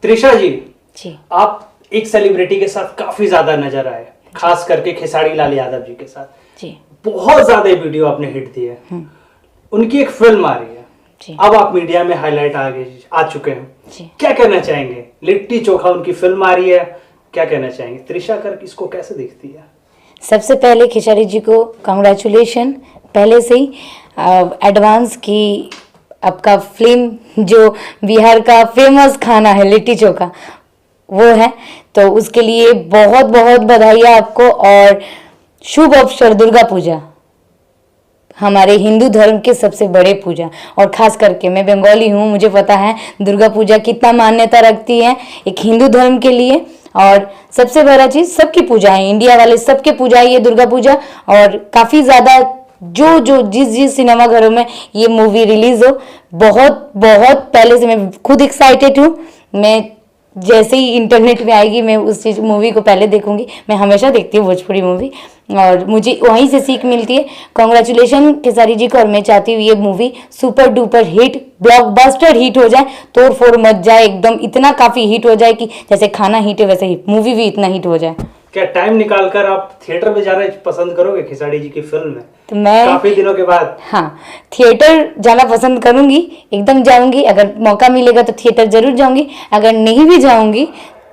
त्रिशा जी, आप एक सेलिब्रिटी के साथ काफी ज्यादा नजर आए, खास करके खेसारी लाल यादव जी के साथ जी। बहुत ज्यादा वीडियो आपने हिट दिए। उनकी एक फिल्म आ रही है जी। अब आप मीडिया में हाईलाइट आ चुके हैं, क्या कहना चाहेंगे? लिट्टी चोखा उनकी फिल्म आ रही है, क्या कहना चाहेंगे? त्रिशा कर इसको कैसे देखती है? सबसे पहले खेसारी जी को कांग्रेचुलेशन, पहले से ही एडवांस की आपका फिल्म जो बिहार का फेमस खाना है लिट्टी चोखा वो है, तो उसके लिए बहुत बहुत बधाई आपको। और शुभ अवसर दुर्गा पूजा, हमारे हिंदू धर्म के सबसे बड़े पूजा, और खास करके मैं बंगाली हूँ, मुझे पता है दुर्गा पूजा कितना मान्यता रखती है एक हिंदू धर्म के लिए। और सबसे बड़ा चीज़ सबकी पूजा है, इंडिया वाले सबके पूजा है ये दुर्गा पूजा। और काफ़ी ज़्यादा जो जिस सिनेमा घरों में ये मूवी रिलीज हो, बहुत बहुत पहले से मैं खुद एक्साइटेड हूँ। मैं जैसे ही इंटरनेट में आएगी मैं उस चीज़ मूवी को पहले देखूंगी। मैं हमेशा देखती हूँ भोजपुरी मूवी और मुझे वहीं से सीख मिलती है। कांग्रेचुलेशन खेसारी जी को, और मैं चाहती हूँ ये movie super duper hit, blockbuster hit हो जाए, तोड़ फोड़ मच जाए एकदम, इतना काफ़ी हिट हो जाए कि जैसे खाना हिट है वैसे ही मूवी भी इतना हिट हो जाए। क्या टाइम निकाल कर आप थिएटर में जाना पसंद करोगे खेसारी जी की फिल्म में? तो मैं काफी दिनों के बाद हाँ थिएटर जाना पसंद करूंगी, एकदम जाऊंगी। अगर मौका मिलेगा तो थिएटर जरूर जाऊंगी, अगर नहीं भी जाऊंगी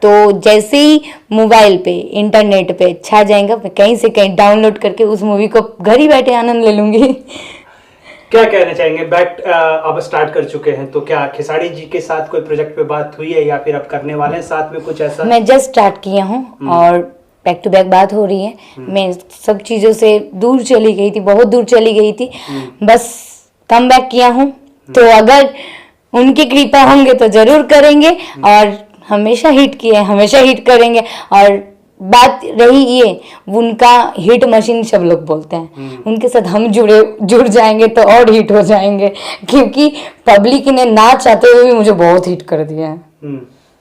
तो जैसे ही मोबाइल पे इंटरनेट पे छा जाएगा मैं कहीं से कहीं डाउनलोड करके उस मूवी को घर ही बैठे आनंद ले लूंगी। क्या कहना चाहेंगे? बैक अब स्टार्ट कर चुके हैं, तो क्या खेसारी जी के साथ कोई प्रोजेक्ट पे बात हुई है या फिर अब करने वाले हैं साथ में कुछ ऐसा? मैं जस्ट स्टार्ट किया हूँ और बैक टू बैक बात हो रही है। मैं सब चीज़ों से दूर चली गई थी, बहुत दूर चली गई थी, बस कम बैक किया हूँ। तो अगर उनकी कृपा होंगे तो जरूर करेंगे, और हमेशा हिट किए, हमेशा हिट करेंगे। और बात रही ये, उनका हिट मशीन सब लोग बोलते हैं, उनके साथ हम जुड़ जाएंगे तो और हिट हो जाएंगे, क्योंकि पब्लिक ने ना चाहते हुए भी मुझे बहुत हिट कर दिया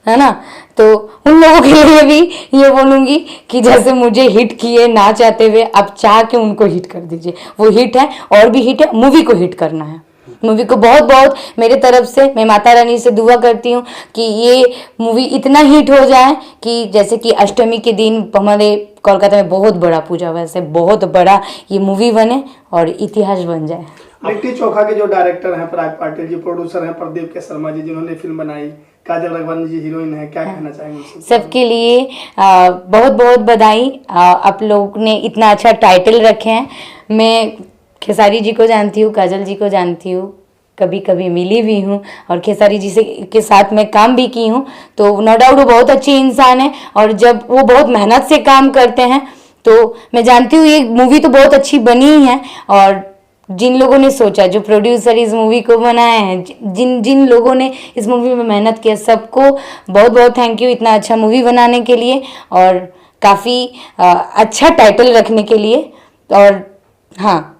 है ना। तो उन लोगों के लिए भी ये बोलूंगी कि जैसे मुझे हिट किए ना चाहते हुए, आप चाह के उनको हिट कर दीजिए। वो हिट है और भी हिट है, मूवी को हिट करना है। मूवी को बहुत बहुत मेरे तरफ से, मैं माता रानी से दुआ करती हूँ कि ये मूवी इतना हिट हो जाए कि जैसे कि अष्टमी के दिन हमारे कोलकाता में बहुत बड़ा पूजा, वैसे बहुत बड़ा ये मूवी बने और इतिहास बन जाए। लिट्टी चोखा के जो डायरेक्टर हैं पराग पाटिल जी, प्रोड्यूसर हैं प्रदीप के शर्मा जी, जिन्होंने फिल्म बनाई, काजल राघवानी जी हीरोइन है, क्या कहना चाहेंगे? सबके लिए बहुत बहुत बधाई। आप लोग ने इतना अच्छा टाइटल रखे हैं। मैं खेसारी जी को जानती हूँ, काजल जी को जानती हूँ, कभी कभी मिली भी हूँ, और खेसारी जी से के साथ मैं काम भी की हूँ, तो नो डाउट वो बहुत अच्छे इंसान है। और जब वो बहुत मेहनत से काम करते हैं तो मैं जानती हूँ ये मूवी तो बहुत अच्छी बनी है। और जिन लोगों ने सोचा, जो प्रोड्यूसर इस मूवी को बनाए हैं, जिन लोगों ने इस मूवी में मेहनत किया, सबको बहुत बहुत थैंक यू इतना अच्छा मूवी बनाने के लिए और काफ़ी अच्छा टाइटल रखने के लिए। और हाँ,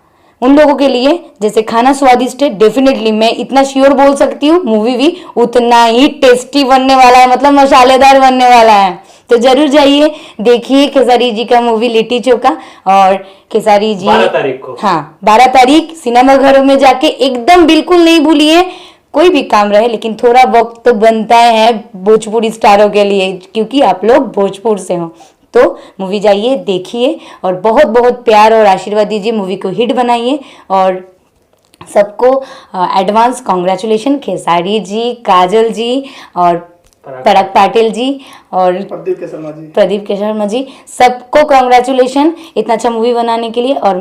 उन लोगों के लिए जैसे खाना स्वादिष्ट है, डेफिनेटली मैं इतना श्योर बोल सकती हूँ मूवी भी उतना ही टेस्टी बनने वाला है, मतलब मसालेदार बनने वाला है। तो जरूर जाइए देखिए खेसारी जी का मूवी लिट्टी चोखा। और खेसारी जी 12 तारीख को, हाँ 12 तारीख सिनेमा घरों में जाके एकदम बिल्कुल नहीं भूलिए, कोई भी काम रहे लेकिन थोड़ा वक्त तो बनता है भोजपुरी स्टारों के लिए, क्योंकि आप लोग भोजपुर से हो। तो मूवी जाइए देखिए और बहुत बहुत प्यार और आशीर्वाद दीजिए, मूवी को हिट बनाइए। और सबको एडवांस कांग्रेचुलेशन, खेसारी जी, काजल जी और पराग पाटिल जी और प्रदीप के शर्मा जी, सबको कांग्रेचुलेशन इतना अच्छा मूवी बनाने के लिए। और